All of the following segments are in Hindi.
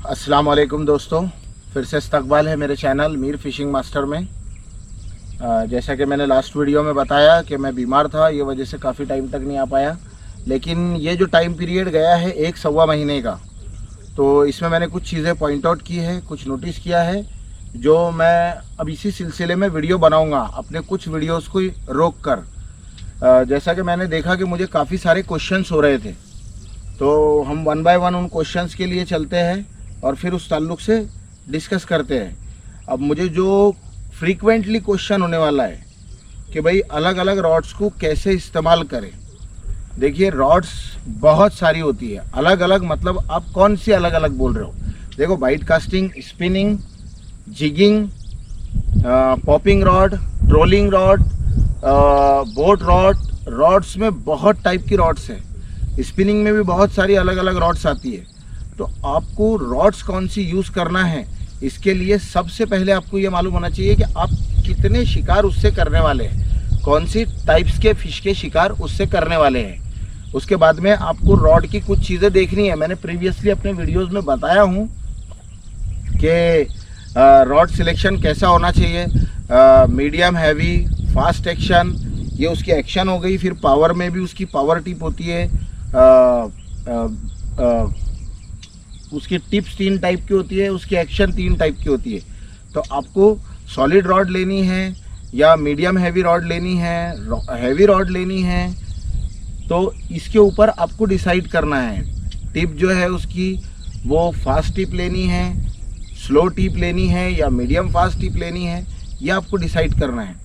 अस्सलाम वालेकुम दोस्तों, फिर से इस्तकबाल है मेरे चैनल मीर फ़िशिंग मास्टर में। जैसा कि मैंने लास्ट वीडियो में बताया कि मैं बीमार था, ये वजह से काफ़ी टाइम तक नहीं आ पाया। लेकिन ये जो टाइम पीरियड गया है 1-1.25 महीने का, तो इसमें मैंने कुछ चीज़ें पॉइंट आउट की है, कुछ नोटिस किया है, जो मैं अब इसी सिलसिले में वीडियो बनाऊँगा अपने कुछ वीडियोज़ को रोक कर। जैसा कि मैंने देखा कि मुझे काफ़ी सारे क्वेश्चंस हो रहे थे, तो हम 1 बाय 1 उन क्वेश्चंस के लिए चलते हैं और फिर उस ताल्लुक़ से डिस्कस करते हैं। अब मुझे जो फ्रीक्वेंटली क्वेश्चन होने वाला है कि भाई अलग अलग रॉड्स को कैसे इस्तेमाल करें। देखिए, रॉड्स बहुत सारी होती है, अलग अलग मतलब आप कौन सी अलग अलग बोल रहे हो। देखो, bait casting, spinning, jigging, popping rod, trolling rod, boat rod, rods में बहुत टाइप की रॉड्स हैं। स्पिनिंग में भी बहुत सारी अलग अलग रॉड्स आती है। तो आपको रॉड्स कौन सी यूज़ करना है, इसके लिए सबसे पहले आपको ये मालूम होना चाहिए कि आप कितने शिकार उससे करने वाले हैं, कौन सी टाइप्स के फ़िश के शिकार उससे करने वाले हैं। उसके बाद में आपको रॉड की कुछ चीज़ें देखनी है। मैंने प्रीवियसली अपने वीडियोस में बताया हूँ कि रॉड सिलेक्शन कैसा होना चाहिए, मीडियम, हैवी, फास्ट एक्शन, ये उसकी एक्शन हो गई। फिर पावर में भी उसकी पावर टिप होती है, उसकी टिप्स 3 टाइप की होती है, उसकी एक्शन 3 टाइप की होती है। तो आपको सॉलिड रॉड लेनी है या मीडियम हैवी रॉड लेनी है, हैवी रॉड लेनी है, तो इसके ऊपर आपको डिसाइड करना है। टिप जो है उसकी वो फास्ट टिप लेनी है, स्लो टिप लेनी है या मीडियम फास्ट टिप लेनी है, ये आपको डिसाइड करना है।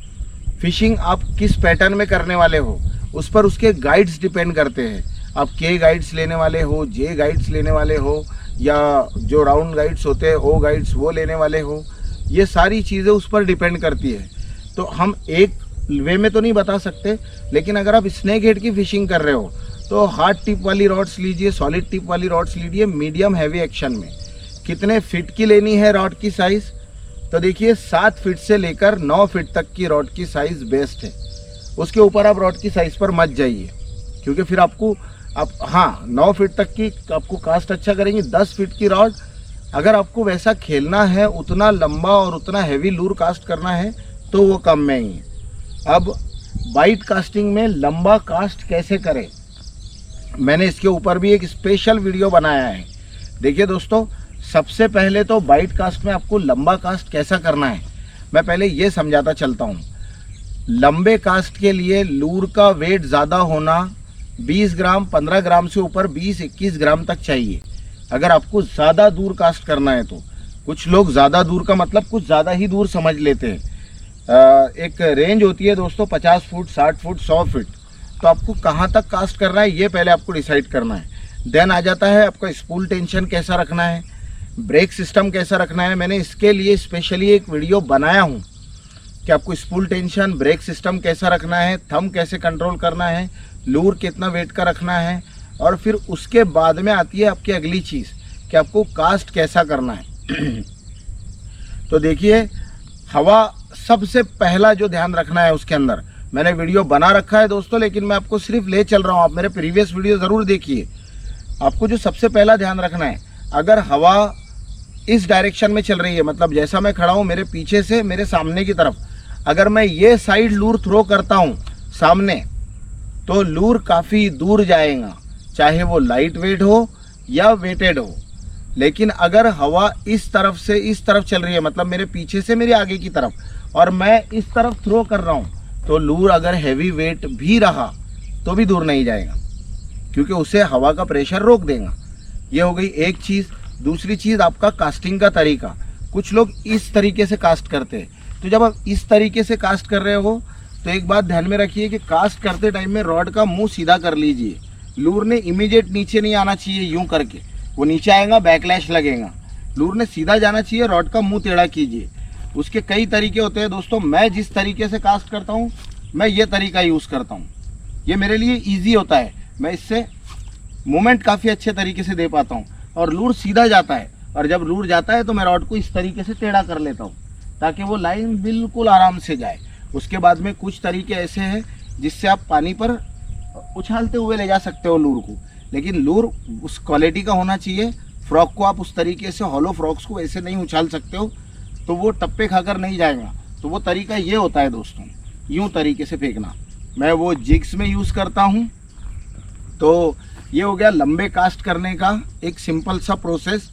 फिशिंग आप किस पैटर्न में करने वाले हो, उस पर उसके गाइड्स डिपेंड करते हैं। आप के गाइड्स लेने वाले हो, जे गाइड्स लेने वाले हो, या जो राउंड गाइड्स होते हैं ओ गाइड्स वो लेने वाले हो, ये सारी चीज़ें उस पर डिपेंड करती है। तो हम एक वे में तो नहीं बता सकते, लेकिन अगर आप स्नेक हेड की फ़िशिंग कर रहे हो तो हार्ड टिप वाली रॉड्स लीजिए, सॉलिड टिप वाली रॉड्स लीजिए, मीडियम हैवी एक्शन में। कितने फिट की लेनी है रॉड की साइज़, तो देखिए 7 फीट से लेकर 9 फीट तक की रॉड की साइज़ बेस्ट है। उसके ऊपर आप रॉड की साइज़ पर मत जाइए, क्योंकि फिर आपको 9 फीट तक की आपको कास्ट अच्छा करेंगे। 10 फीट की रॉड, अगर आपको वैसा खेलना है, उतना लंबा और उतना हैवी लूर कास्ट करना है, तो वो कम में ही है। अब बाइट कास्टिंग में लंबा कास्ट कैसे करें, मैंने इसके ऊपर भी एक स्पेशल वीडियो बनाया है। देखिए दोस्तों, सबसे पहले तो बाइट कास्ट में आपको लंबा कास्ट कैसा करना है, मैं पहले ये समझाता चलता हूँ। लंबे कास्ट के लिए लूर का वेट ज़्यादा होना 20 ग्राम, 15 ग्राम से ऊपर 20-21 ग्राम तक चाहिए। अगर आपको ज़्यादा दूर कास्ट करना है तो कुछ लोग ज़्यादा दूर का मतलब कुछ ज़्यादा ही दूर समझ लेते हैं। एक रेंज होती है दोस्तों 50 फुट, 60 फुट, 100 फीट। तो आपको कहाँ तक कास्ट करना है ये पहले आपको डिसाइड करना है। देन आ जाता है आपका स्पूल टेंशन कैसा रखना है, ब्रेक सिस्टम कैसा रखना है। मैंने इसके लिए स्पेशली एक वीडियो बनाया हूँ कि आपको स्पूल टेंशन, ब्रेक सिस्टम कैसा रखना है, थंब कैसे कंट्रोल करना है, लूर कितना वेट का रखना है, और फिर उसके बाद में आती है आपकी अगली चीज़ कि आपको कास्ट कैसा करना है। तो देखिए, हवा सबसे पहला जो ध्यान रखना है उसके अंदर मैंने वीडियो बना रखा है दोस्तों, लेकिन मैं आपको सिर्फ ले चल रहा हूँ। आप मेरे प्रीवियस वीडियो ज़रूर देखिए। आपको जो सबसे पहला ध्यान रखना है, अगर हवा इस डायरेक्शन में चल रही है, मतलब जैसा मैं खड़ा हूँ मेरे पीछे से मेरे सामने की तरफ, अगर मैं ये साइड लूर थ्रो करता हूँ सामने, तो लूर काफ़ी दूर जाएगा, चाहे वो लाइट वेट हो या वेटेड हो। लेकिन अगर हवा इस तरफ से इस तरफ चल रही है, मतलब मेरे पीछे से मेरे आगे की तरफ, और मैं इस तरफ थ्रो कर रहा हूँ, तो लूर अगर हैवी वेट भी रहा तो भी दूर नहीं जाएगा, क्योंकि उसे हवा का प्रेशर रोक देगा। ये हो गई एक चीज़। दूसरी चीज़ आपका कास्टिंग का तरीका। कुछ लोग इस तरीके से कास्ट करते हैं, तो जब आप इस तरीके से कास्ट कर रहे हो तो एक बात ध्यान में रखिए कि कास्ट करते टाइम में रॉड का मुंह सीधा कर लीजिए। लूर ने इमीडिएट नीचे नहीं आना चाहिए, यूं करके वो नीचे आएगा, बैकलैश लगेगा। लूर ने सीधा जाना चाहिए, रॉड का मुंह टेढ़ा कीजिए। उसके कई तरीके होते हैं दोस्तों। मैं जिस तरीके से कास्ट करता हूँ, मैं ये तरीका यूज़ करता हूँ, ये मेरे लिए ईजी होता है। मैं इससे मूवमेंट काफ़ी अच्छे तरीके से दे पाता हूँ और लूर सीधा जाता है। और जब लूर जाता है तो मैं रॉड को इस तरीके से टेढ़ा कर लेता हूँ ताकि वो लाइन बिल्कुल आराम से जाए। उसके बाद में कुछ तरीके ऐसे हैं जिससे आप पानी पर उछालते हुए ले जा सकते हो लूर को, लेकिन लूर उस क्वालिटी का होना चाहिए, फ्रॉग को आप उस तरीके से हॉलो फ्रॉग्स को ऐसे नहीं उछाल सकते हो, तो वो टप्पे खाकर नहीं जाएगा। तो वो तरीका ये होता है दोस्तों, यूँ तरीके से फेंकना। मैं वो जिग्स में यूज़ करता हूँ। तो ये हो गया लंबे कास्ट करने का एक सिंपल सा प्रोसेस।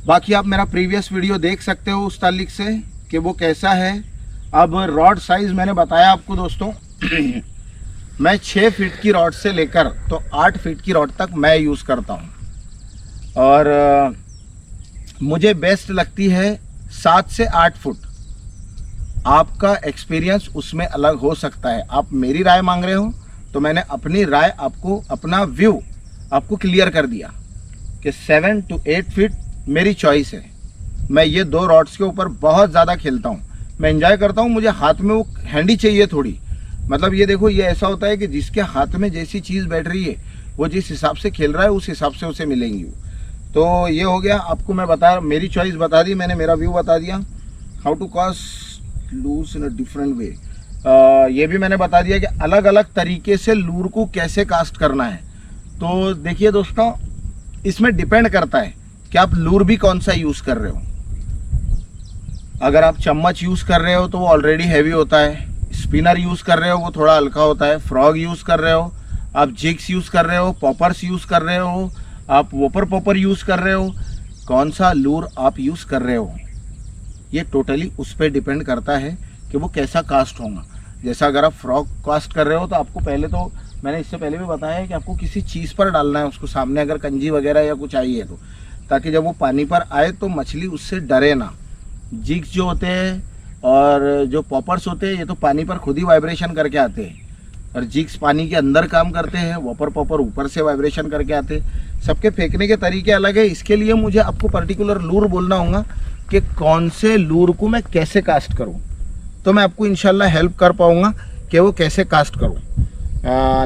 बाकी आप मेरा प्रीवियस वीडियो देख सकते हो उस ताल्लिक से कि वो कैसा है। अब रॉड साइज़ मैंने बताया आपको दोस्तों मैं 6 फीट की रॉड से लेकर तो 8 फीट की रॉड तक मैं यूज़ करता हूँ, और मुझे बेस्ट लगती है 7 से 8 फुट। आपका एक्सपीरियंस उसमें अलग हो सकता है। आप मेरी राय मांग रहे हो तो मैंने अपनी राय आपको, अपना व्यू आपको क्लियर कर दिया कि 7 to 8 फीट मेरी चॉइस है। मैं ये 2 रॉड्स के ऊपर बहुत ज़्यादा खेलता हूँ, मैं एंजॉय करता हूँ। मुझे हाथ में वो हैंडी चाहिए थोड़ी, मतलब ये देखो, ये ऐसा होता है कि जिसके हाथ में जैसी चीज़ बैठ रही है वो जिस हिसाब से खेल रहा है उस हिसाब से उसे मिलेंगी। तो ये हो गया, आपको मैं बता, मेरी चॉइस बता दी मैंने, मेरा व्यू बता दिया। How to cast lures in a different way, ये भी मैंने बता दिया कि अलग अलग तरीके से लूर को कैसे कास्ट करना है। तो देखिए दोस्तों, इसमें डिपेंड करता है कि आप लूर भी कौन सा यूज़ कर रहे हो। अगर आप चम्मच यूज़ कर रहे हो तो वो ऑलरेडी हैवी होता है, स्पिनर यूज़ कर रहे हो वो थोड़ा हल्का होता है, फ्रॉग यूज़ कर रहे हो, आप जिग्स यूज़ कर रहे हो, पॉपर्स यूज़ कर रहे हो, आप वोपर पॉपर यूज़ कर रहे हो, कौन सा लूर आप यूज़ कर रहे हो, ये टोटली उस पर डिपेंड करता है कि वो कैसा कास्ट होगा। जैसा अगर आप फ्रॉग कास्ट कर रहे हो तो आपको पहले, तो मैंने इससे पहले भी बताया है कि आपको किसी चीज़ पर डालना है उसको, सामने अगर कंजी वगैरह या कुछ आई है तो, ताकि जब वो पानी पर आए तो मछली उससे डरे ना। जिग्स जो होते हैं और जो पॉपर्स होते हैं ये तो पानी पर खुद ही वाइब्रेशन करके आते हैं, और जिग्स पानी के अंदर काम करते हैं, वॉपर पॉपर ऊपर से वाइब्रेशन करके आते हैं। सबके फेंकने के तरीके अलग है, इसके लिए मुझे आपको पर्टिकुलर लूर बोलना होगा कि कौन से लूर को मैं कैसे कास्ट करूं, तो मैं आपको इंशाल्लाह हेल्प कर पाऊंगा कि वो कैसे कास्ट करूं।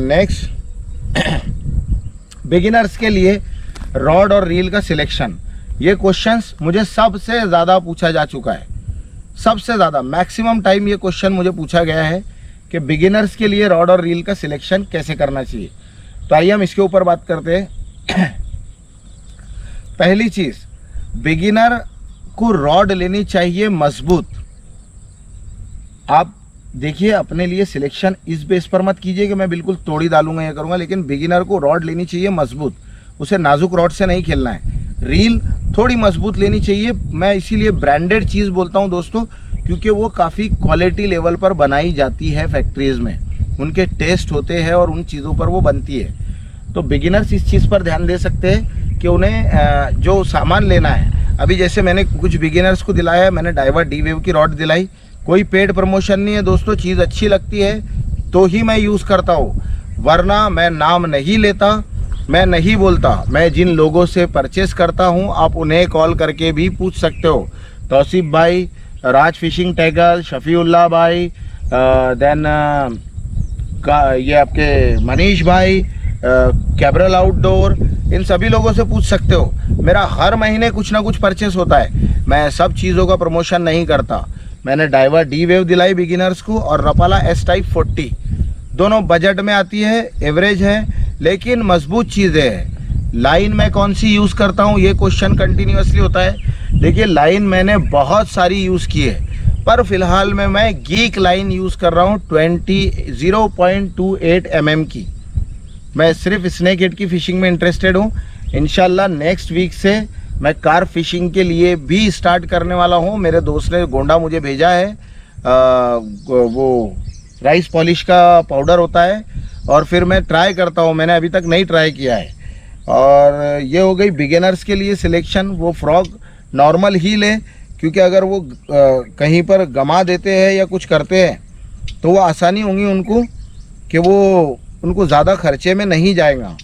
नेक्स्ट, बिगिनर्स के लिए रॉड और रील का सिलेक्शन, ये क्वेश्चंस मुझे सबसे ज़्यादा पूछा जा चुका है। सबसे ज़्यादा मैक्सिमम टाइम ये क्वेश्चन मुझे पूछा गया है कि बिगिनर्स के लिए रॉड और रील का सिलेक्शन कैसे करना चाहिए। तो आइए हम इसके ऊपर बात करते हैं। पहली चीज़, बिगिनर को रॉड लेनी चाहिए मजबूत। आप देखिए, अपने लिए सिलेक्शन इस बेस पर मत कीजिए कि मैं बिल्कुल तोड़ी डालूंगा या करूंगा, लेकिन बिगिनर को रॉड लेनी चाहिए मजबूत। उसे नाजुक रॉड से नहीं खेलना है। रील थोड़ी मजबूत लेनी चाहिए। मैं इसीलिए ब्रांडेड चीज़ बोलता हूं दोस्तों, क्योंकि वो काफ़ी क्वालिटी लेवल पर बनाई जाती है फैक्ट्रीज़ में, उनके टेस्ट होते हैं और उन चीज़ों पर वो बनती है। तो बिगिनर्स इस चीज़ पर ध्यान दे सकते हैं कि उन्हें जो सामान लेना है, अभी जैसे मैंने कुछ बिगिनर्स को दिलाया है, मैंने डाइवर डी वेव की रॉड दिलाई। कोई पेड प्रमोशन नहीं है दोस्तों, चीज़ अच्छी लगती है तो ही मैं यूज़ करता हूँ, वरना मैं नाम नहीं लेता, मैं नहीं बोलता। मैं जिन लोगों से परचेस करता हूँ आप उन्हें कॉल करके भी पूछ सकते हो। तौसीफ भाई, राज फिशिंग टैगल, शफीउल्लाह भाई, देन ये आपके मनीष भाई, कैब्रल आउटडोर, इन सभी लोगों से पूछ सकते हो। मेरा हर महीने कुछ ना कुछ परचेस होता है, मैं सब चीज़ों का प्रमोशन नहीं करता। मैंने डाइवर डी वेव दिलाई बिगिनर्स को और रपाला एस टाइप 40, दोनों बजट में आती है, एवरेज है, लेकिन मजबूत चीज़ें हैं। लाइन मैं कौन सी यूज़ करता हूँ ये क्वेश्चन कंटिन्यूसली होता है। देखिए, लाइन मैंने बहुत सारी यूज़ की है, पर फिलहाल में मैं गीक लाइन यूज़ कर रहा हूँ 0.28 mm की। मैं सिर्फ स्नेक हेड की फ़िशिंग में इंटरेस्टेड हूँ। इंशाल्लाह नेक्स्ट वीक से मैं कार फिशिंग के लिए भी स्टार्ट करने वाला हूँ। मेरे दोस्त ने गोंडा मुझे भेजा है, वो राइस पॉलिश का पाउडर होता है, और फिर मैं ट्राई करता हूँ। मैंने अभी तक नहीं ट्राई किया है। और ये हो गई बिगिनर्स के लिए सिलेक्शन। वो फ्रॉग नॉर्मल ही ले, क्योंकि अगर वो कहीं पर गमा देते हैं या कुछ करते हैं तो वो आसानी होगी उनको कि वो उनको ज़्यादा खर्चे में नहीं जाएगा।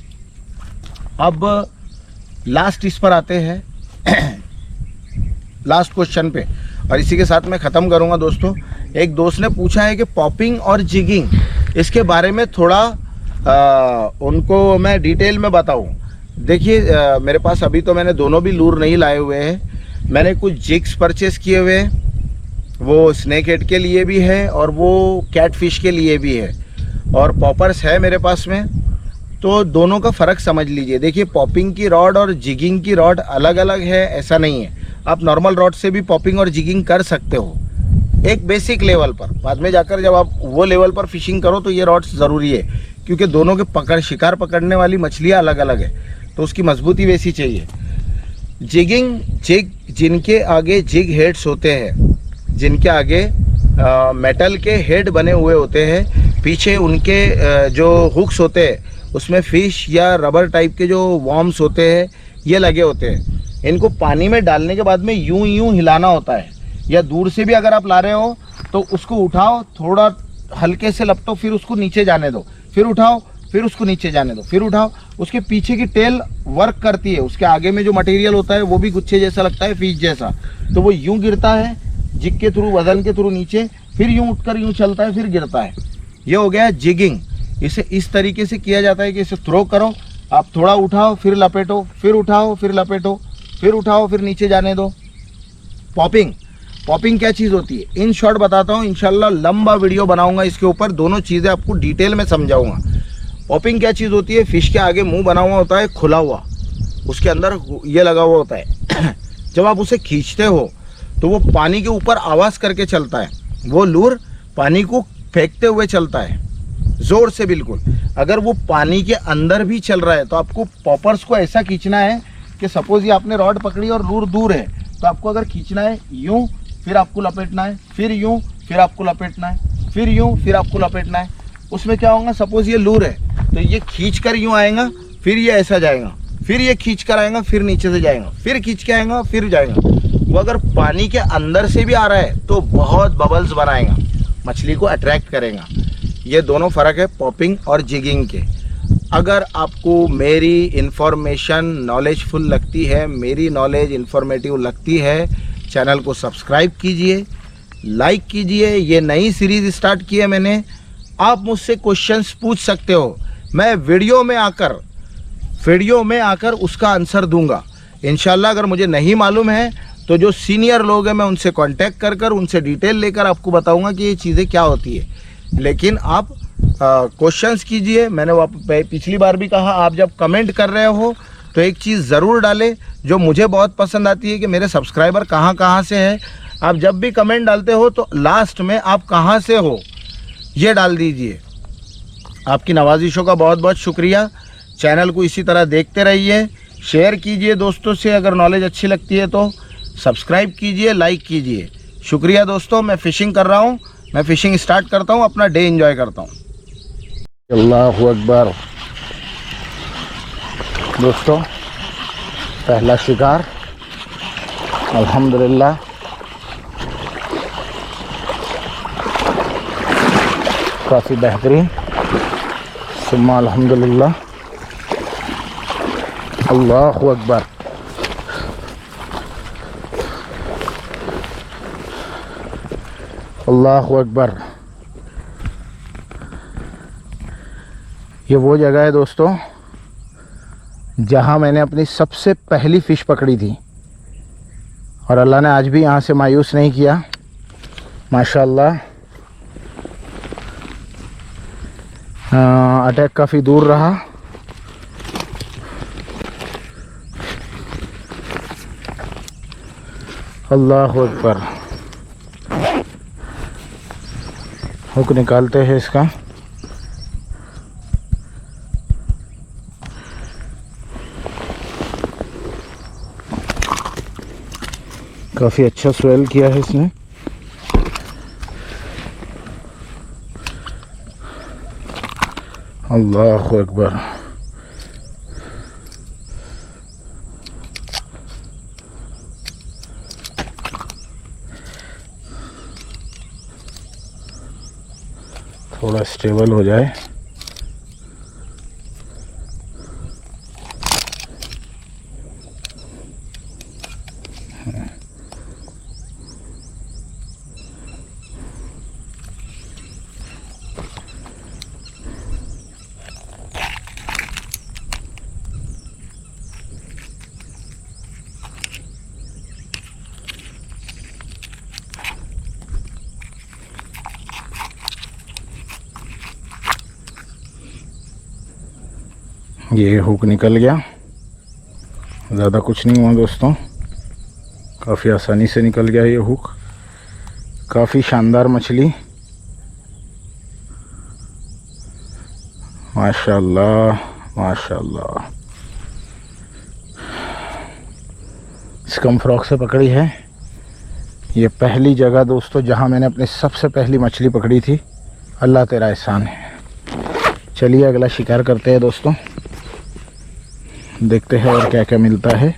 अब लास्ट इस पर आते हैं, लास्ट क्वेश्चन पे, और इसी के साथ मैं ख़त्म करूँगा दोस्तों। एक दोस्त ने पूछा है कि पॉपिंग और जिगिंग, इसके बारे में थोड़ा उनको मैं डिटेल में बताऊं। देखिए, मेरे पास अभी तो मैंने दोनों भी लूर नहीं लाए हुए हैं। मैंने कुछ जिग्स परचेस किए हुए हैं, वो स्नेक हेड के लिए भी है और वो कैट फिश के लिए भी है, और पॉपर्स है मेरे पास में। तो दोनों का फ़र्क समझ लीजिए। देखिए पॉपिंग की रॉड और जिगिंग की रॉड अलग अलग है, ऐसा नहीं है। आप नॉर्मल रॉड से भी पॉपिंग और जिगिंग कर सकते हो एक बेसिक लेवल पर। बाद में जाकर जब आप वो लेवल पर फिशिंग करो तो ये रॉड्स ज़रूरी है, क्योंकि दोनों के शिकार पकड़ने वाली मछलियाँ अलग अलग है, तो उसकी मजबूती वैसी चाहिए। जिग जिनके आगे जिग हेड्स होते हैं, जिनके आगे मेटल के हेड बने हुए होते हैं, पीछे उनके जो हुक्स होते हैं उसमें फिश या रबर टाइप के जो वॉर्म्स होते हैं ये लगे होते हैं। इनको पानी में डालने के बाद में यूं यूं हिलाना होता है, या दूर से भी अगर आप ला रहे हो तो उसको उठाओ, थोड़ा हल्के से लपटो, फिर उसको नीचे जाने दो, फिर उठाओ, फिर उसको नीचे जाने दो, फिर उठाओ। उसके पीछे की टेल वर्क करती है, उसके आगे में जो मटेरियल होता है वो भी गुच्छे जैसा लगता है, फिश जैसा, तो वो यूं गिरता है जिग के थ्रू, वजन के थ्रू नीचे, फिर यूं उठकर यूं चलता है, फिर गिरता है। ये हो गया जिगिंग। इसे इस तरीके से किया जाता है कि इसे थ्रो करो, आप थोड़ा उठाओ, फिर लपेटो, फिर उठाओ, फिर लपेटो, फिर उठाओ, फिर नीचे जाने दो। पॉपिंग क्या चीज़ होती है इन शॉर्ट बताता हूँ, इंशाल्लाह लंबा वीडियो बनाऊंगा इसके ऊपर, दोनों चीज़ें आपको डिटेल में समझाऊंगा। पॉपिंग क्या चीज़ होती है, फिश के आगे मुंह बना हुआ होता है खुला हुआ, उसके अंदर ये लगा हुआ होता है जब आप उसे खींचते हो तो वो पानी के ऊपर आवाज़ करके चलता है, वो लूर पानी को फेंकते हुए चलता है ज़ोर से बिल्कुल। अगर वो पानी के अंदर भी चल रहा है तो आपको पॉपर्स को ऐसा खींचना है कि सपोज ये आपने रॉड पकड़ी और लूर दूर है, तो आपको अगर खींचना है यूं, फिर आपको लपेटना है, फिर यूं, फिर आपको लपेटना है, फिर यूं, फिर आपको लपेटना है। उसमें क्या होगा, सपोज ये लूर है तो ये खींच कर यूं आएगा, फिर ये ऐसा जाएगा, फिर ये खींच कर आएगा, फिर नीचे से जाएगा, फिर खींच के आएगा, फिर जाएगा। वो अगर पानी के अंदर से भी आ रहा है तो बहुत बबल्स बनाएगा, मछली को अट्रैक्ट करेगा। ये दोनों फ़र्क है पॉपिंग और जिगिंग के। अगर आपको मेरी इन्फॉर्मेशन नॉलेजफुल लगती है, मेरी नॉलेज इन्फॉर्मेटिव लगती है, चैनल को सब्सक्राइब कीजिए, लाइक कीजिए। ये नई सीरीज़ स्टार्ट की है मैंने, आप मुझसे क्वेश्चंस पूछ सकते हो, मैं वीडियो में आकर उसका आंसर दूंगा इंशाल्लाह। अगर मुझे नहीं मालूम है तो जो सीनियर लोग हैं मैं उनसे कांटेक्ट कर उनसे डिटेल लेकर आपको बताऊंगा कि ये चीज़ें क्या होती है। लेकिन आप क्वेश्चंस कीजिए। मैंने पिछली बार भी कहा, आप जब कमेंट कर रहे हो तो एक चीज़ ज़रूर डालें जो मुझे बहुत पसंद आती है कि मेरे सब्सक्राइबर कहाँ से हैं। आप जब भी कमेंट डालते हो तो लास्ट में आप कहाँ से हो ये डाल दीजिए। आपकी नवाजिशों का बहुत बहुत शुक्रिया। चैनल को इसी तरह देखते रहिए, शेयर कीजिए दोस्तों से, अगर नॉलेज अच्छी लगती है तो सब्सक्राइब कीजिए, लाइक कीजिए। शुक्रिया दोस्तों। मैं फ़िशिंग कर रहा हूँ, मैं फ़िशिंग स्टार्ट करता हूँ, अपना डे एंजॉय करता हूँ। अल्लाहु अकबर दोस्तों, पहला शिकार अल्हम्दुलिल्लाह। काफ़ी बेहतरीन, सुम्मा अल्हम्दुलिल्लाह। अल्लाहु अकबर। अल्लाहु अकबर। ये वो जगह है दोस्तों जहाँ मैंने अपनी सबसे पहली फ़िश पकड़ी थी, और अल्लाह ने आज भी यहाँ से मायूस नहीं किया माशाअल्लाह। अटैक काफ़ी दूर रहा। अल्लाहु अकबर। हुक निकालते हैं इसका। काफ़ी अच्छा स्वेल किया है इसने। अल्लाहु अकबर। थोड़ा स्टेबल हो जाए। ये हुक निकल गया, ज़्यादा कुछ नहीं हुआ दोस्तों, काफ़ी आसानी से निकल गया ये हुक। काफ़ी शानदार मछली, माशाल्लाह माशाल्लाह। स्कम फ्रॉग से पकड़ी है। ये पहली जगह दोस्तों जहाँ मैंने अपनी सबसे पहली मछली पकड़ी थी। अल्लाह तेरा एहसान है। चलिए अगला शिकार करते हैं दोस्तों, देखते हैं और क्या क्या मिलता है।